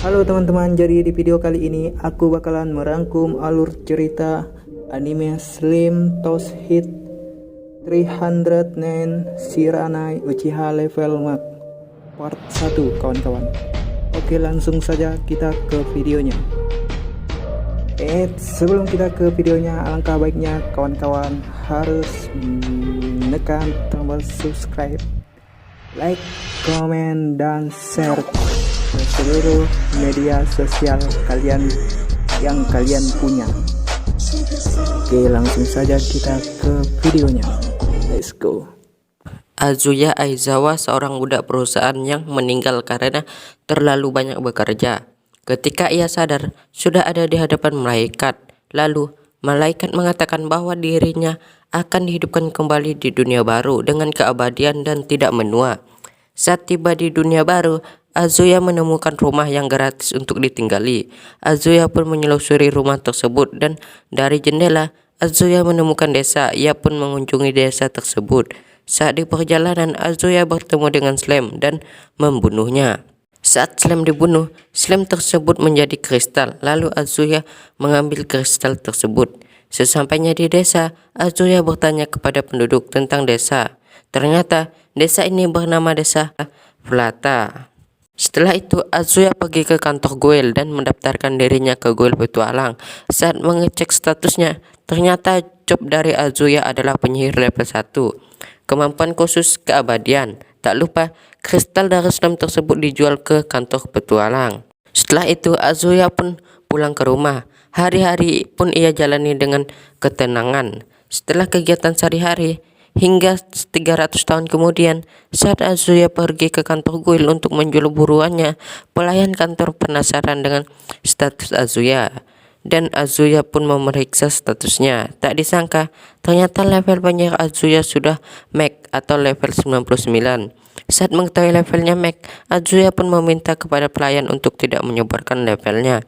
Halo teman-teman, jadi di video kali ini aku bakalan merangkum alur cerita anime Slim Toss Hit 309 Shiranai Uchiha Level Max Part 1 kawan-kawan. Oke, langsung saja kita ke videonya. Sebelum kita ke videonya, alangkah baiknya kawan-kawan harus menekan tombol subscribe, like, komen, dan share ke seluruh media sosial kalian yang kalian punya. Oke, langsung saja kita ke videonya. Let's go. Azuya Aizawa, seorang budak perusahaan yang meninggal karena terlalu banyak bekerja. Ketika ia sadar, sudah ada di hadapan malaikat. Lalu, malaikat mengatakan bahwa dirinya akan dihidupkan kembali di dunia baru dengan keabadian dan tidak menua. Saat tiba di dunia baru, Azuya menemukan rumah yang gratis untuk ditinggali. Azuya pun menyelusuri rumah tersebut dan dari jendela, Azuya menemukan desa. Ia pun mengunjungi desa tersebut. Saat di perjalanan, Azuya bertemu dengan Slam dan membunuhnya. Saat Slam dibunuh, Slam tersebut menjadi kristal. Lalu Azuya mengambil kristal tersebut. Sesampainya di desa, Azuya bertanya kepada penduduk tentang desa. Ternyata desa ini bernama Desa Plata. Setelah itu, Azuya pergi ke kantor Guild dan mendaftarkan dirinya ke Guild Petualang. Saat mengecek statusnya, ternyata job dari Azuya adalah penyihir level 1. Kemampuan khusus keabadian. Tak lupa, kristal dari Slam tersebut dijual ke kantor petualang. Setelah itu, Azuya pun pulang ke rumah. Hari-hari pun ia jalani dengan ketenangan. Setelah kegiatan sehari-hari, hingga 300 tahun kemudian, saat Azuya pergi ke kantor Guild untuk menjual buruannya, pelayan kantor penasaran dengan status Azuya. Dan Azuya pun memeriksa statusnya. Tak disangka, ternyata level penyihir Azuya sudah Max atau level 99. Saat mengetahui levelnya Max, Azuya pun meminta kepada pelayan untuk tidak menyebarkan levelnya,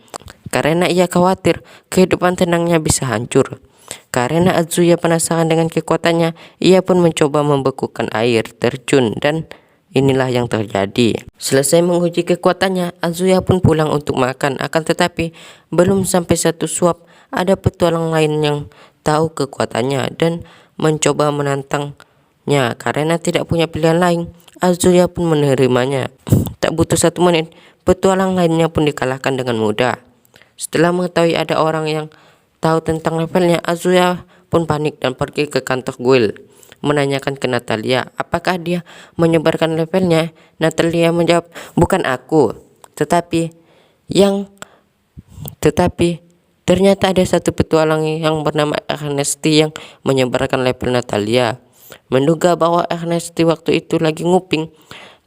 karena ia khawatir kehidupan tenangnya bisa hancur. Karena Azuya penasaran dengan kekuatannya, ia pun mencoba membekukan air terjun dan inilah yang terjadi. Selesai menguji kekuatannya, Azuya pun pulang untuk makan. Akan tetapi, belum sampai satu suap, ada petualang lain yang tahu kekuatannya dan mencoba menantangnya. Karena tidak punya pilihan lain, Azuya pun menerimanya. Tak butuh 1 menit, petualang lainnya pun dikalahkan dengan mudah. Setelah mengetahui ada orang yang tahu tentang levelnya, Azuya pun panik dan pergi ke kantor Guild menanyakan ke Natalia apakah dia menyebarkan levelnya. Natalia menjawab, bukan aku, tetapi ternyata ada satu petualang yang bernama Ernesti yang menyebarkan level Natalia. Menduga bahwa Ernesti waktu itu lagi nguping,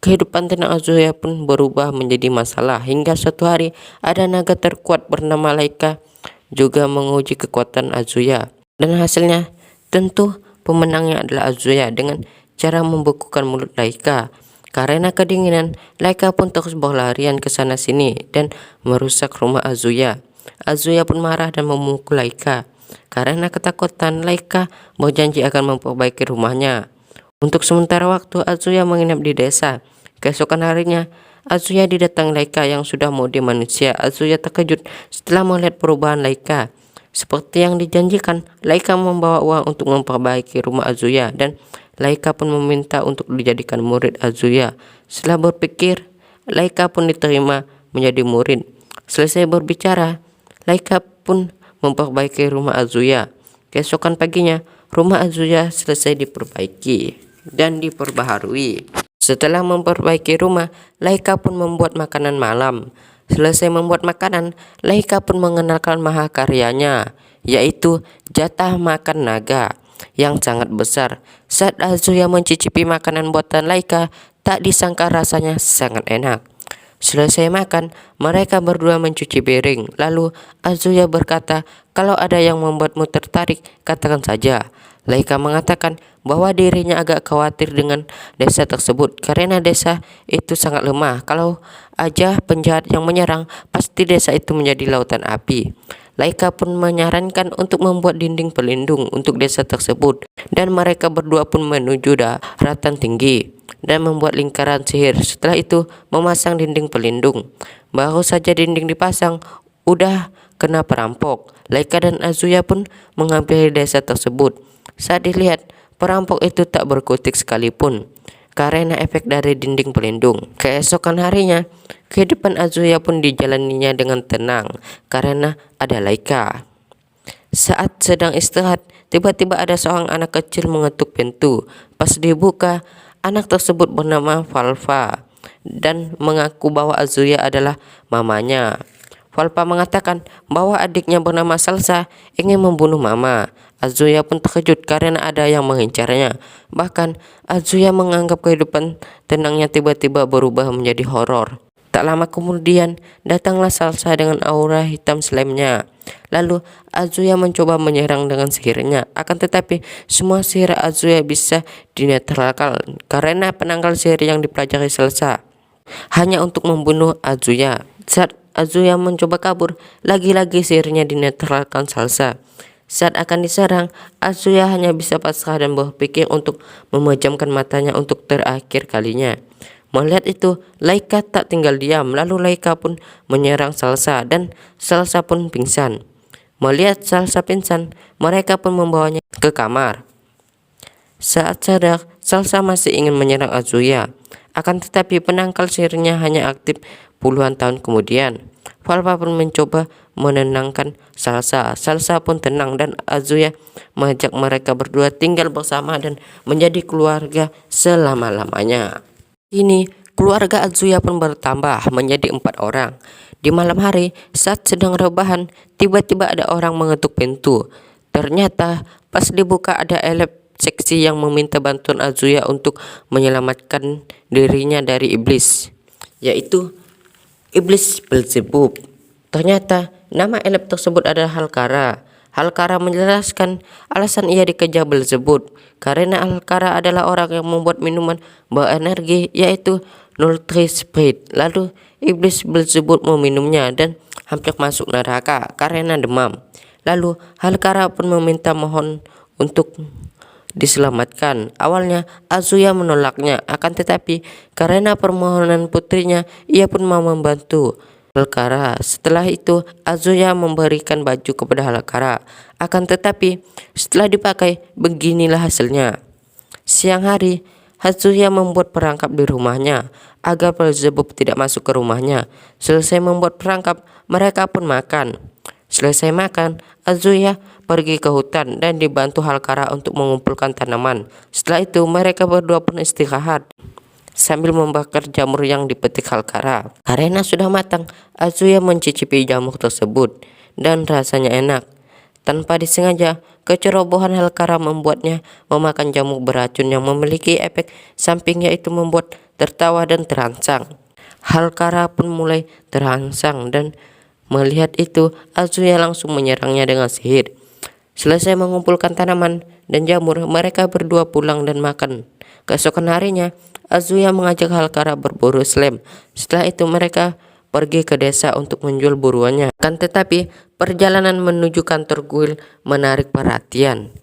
kehidupan tenang Azuya pun berubah menjadi masalah. Hingga suatu hari ada naga terkuat bernama Laika juga menguji kekuatan Azuya, dan hasilnya tentu pemenangnya adalah Azuya dengan cara membekukan mulut Laika. Karena kedinginan, Laika pun terus berlarian ke sana sini dan merusak rumah Azuya. Azuya pun marah dan memukul Laika. Karena ketakutan, Laika berjanji akan memperbaiki rumahnya. Untuk sementara waktu, Azuya menginap di desa. Keesokan harinya, Azuya didatangi Laika yang sudah mode manusia. Azuya terkejut setelah melihat perubahan Laika. Seperti yang dijanjikan, Laika membawa uang untuk memperbaiki rumah Azuya dan Laika pun meminta untuk dijadikan murid Azuya. Setelah berpikir, Laika pun diterima menjadi murid. Selesai berbicara, Laika pun memperbaiki rumah Azuya. Keesokan paginya, rumah Azuya selesai diperbaiki dan diperbaharui. Setelah memperbaiki rumah, Laika pun membuat makanan malam. Selesai membuat makanan, Laika pun mengenalkan mahakaryanya, yaitu jatah makan naga yang sangat besar. Saat Azuya mencicipi makanan buatan Laika, tak disangka rasanya sangat enak. Selesai makan, mereka berdua mencuci piring. Lalu Azuya berkata, kalau ada yang membuatmu tertarik, katakan saja. Laika mengatakan bahwa dirinya agak khawatir dengan desa tersebut karena desa itu sangat lemah. Kalau aja penjahat yang menyerang, pasti desa itu menjadi lautan api. Laika pun menyarankan untuk membuat dinding pelindung untuk desa tersebut, dan mereka berdua pun menuju daratan tinggi dan membuat lingkaran sihir. Setelah itu memasang dinding pelindung. Baru saja dinding dipasang, udah kena perampok. Laika dan Azuya pun menghampiri desa tersebut. Saat dilihat, perampok itu tak berkutik sekalipun karena efek dari dinding pelindung. Keesokan harinya, kehidupan Azuya pun dijalaninya dengan tenang karena ada Laika. Saat sedang istirahat, tiba-tiba ada seorang anak kecil mengetuk pintu. Pas dibuka, anak tersebut bernama Valva dan mengaku bahwa Azuya adalah mamanya. Valva mengatakan bahwa adiknya bernama Salsa ingin membunuh mama. Azuya pun terkejut karena ada yang mengincarnya. Bahkan Azuya menganggap kehidupan tenangnya tiba-tiba berubah menjadi horor. Tak lama kemudian datanglah Salsa dengan aura hitam slamnya. Lalu Azuya mencoba menyerang dengan sihirnya. Akan tetapi semua sihir Azuya bisa dinetralkan karena penangkal sihir yang dipelajari Salsa hanya untuk membunuh Azuya. Saat Azuya mencoba kabur, lagi-lagi sihirnya dinetralkan Salsa. Saat akan diserang, Azuya hanya bisa pasrah dan berpikir untuk memejamkan matanya untuk terakhir kalinya. Melihat itu, Laika tak tinggal diam. Lalu Laika pun menyerang Salsa dan Salsa pun pingsan. Melihat Salsa pingsan, mereka pun membawanya ke kamar. Saat sadar, Salsa masih ingin menyerang Azuya. Akan tetapi penangkal sihirnya hanya aktif puluhan tahun kemudian. Valva pun mencoba menenangkan Salsa. Salsa pun tenang dan Azuya mengajak mereka berdua tinggal bersama dan menjadi keluarga selama-lamanya. Kini keluarga Azuya pun bertambah menjadi 4 orang. Di malam hari saat sedang rebahan, tiba-tiba ada orang mengetuk pintu. Ternyata pas dibuka ada elef seksi yang meminta bantuan Azuya untuk menyelamatkan dirinya dari iblis, yaitu iblis Belzebub. Ternyata nama elef tersebut adalah Halkara. Halkara menjelaskan alasan ia dikejar Belzebub karena Halkara adalah orang yang membuat minuman berenergi yaitu Nutri Spirit. Lalu iblis Belzebub meminumnya dan hampir masuk neraka karena demam. Lalu Halkara pun meminta mohon untuk diselamatkan. Awalnya Azuya menolaknya, akan tetapi karena permohonan putrinya, ia pun mau membantu Halkara. Setelah itu Azuya memberikan baju kepada Halkara, akan tetapi setelah dipakai beginilah hasilnya. Siang hari Azuya membuat perangkap di rumahnya agar Belzebub tidak masuk ke rumahnya. Selesai membuat perangkap, mereka pun makan. Selesai makan, Azuya pergi ke hutan dan dibantu Halkara untuk mengumpulkan tanaman. Setelah itu mereka berdua pun istirahat sambil membakar jamur yang dipetik Halkara. Karena sudah matang, Azuya mencicipi jamur tersebut dan rasanya enak. Tanpa disengaja, kecerobohan Halkara membuatnya memakan jamur beracun yang memiliki efek samping yaitu membuat tertawa dan terangsang. Halkara pun mulai terangsang dan melihat itu, Azuya langsung menyerangnya dengan sihir. Selesai mengumpulkan tanaman dan jamur, mereka berdua pulang dan makan. Keesokan harinya, Azuya mengajak Halkara berburu slime. Setelah itu mereka pergi ke desa untuk menjual buruannya. Kan tetapi, perjalanan menuju kantor guild menarik perhatian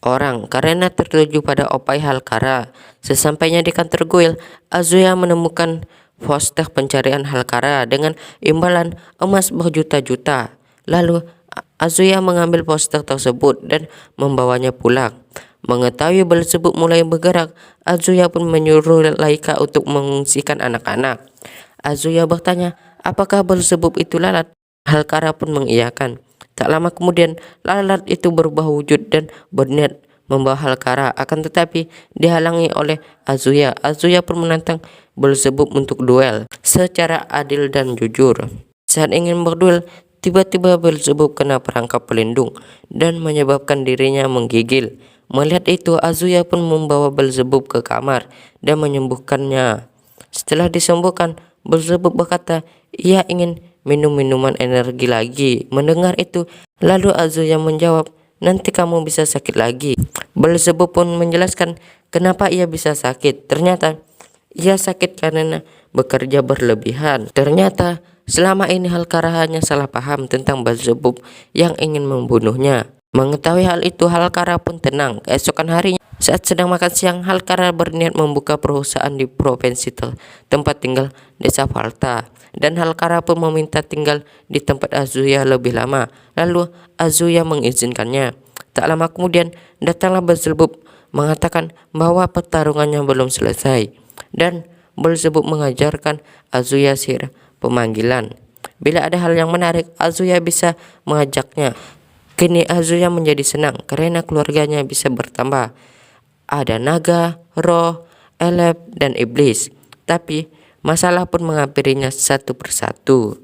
orang karena tertuju pada opai Halkara. Sesampainya di kantor guild, Azuya menemukan poster pencarian Halkara dengan imbalan emas berjuta-juta. Lalu Azuya mengambil poster tersebut dan membawanya pulang. Mengetahui Belzebub mulai bergerak, Azuya pun menyuruh Laika untuk mengungsikan anak-anak. Azuya bertanya, apakah Belzebub itu lalat? Halkara pun mengiyakan. Tak lama kemudian, lalat itu berubah wujud dan berniat membawa Halkara, akan tetapi dihalangi oleh Azuya. Azuya pun menantang Belzebub untuk duel secara adil dan jujur. Saat ingin berduel, tiba-tiba Belzebub kena perangkap pelindung dan menyebabkan dirinya menggigil. Melihat itu, Azuya pun membawa Belzebub ke kamar dan menyembuhkannya. Setelah disembuhkan, Belzebub berkata ia ingin minum minuman energi lagi. Mendengar itu, lalu Azuya menjawab, nanti kamu bisa sakit lagi. Belzebub pun menjelaskan kenapa ia bisa sakit. Ternyata ia sakit karena bekerja berlebihan. Ternyata selama ini Halkara hanya salah paham tentang Beelzebub yang ingin membunuhnya. Mengetahui hal itu, Halkara pun tenang. Keesokan harinya, saat sedang makan siang, Halkara berniat membuka perusahaan di provinsi tempat tinggal desa Falta. Dan Halkara pun meminta tinggal di tempat Azuya lebih lama. Lalu Azuya mengizinkannya. Tak lama kemudian, datanglah Beelzebub mengatakan bahwa pertarungannya belum selesai. Dan Beelzebub mengajarkan Azuya sihir pemanggilan. Bila ada hal yang menarik, Azuya bisa mengajaknya. Kini Azuya menjadi senang karena keluarganya bisa bertambah. Ada naga, roh, elef, dan iblis. Tapi masalah pun menghampirinya satu persatu.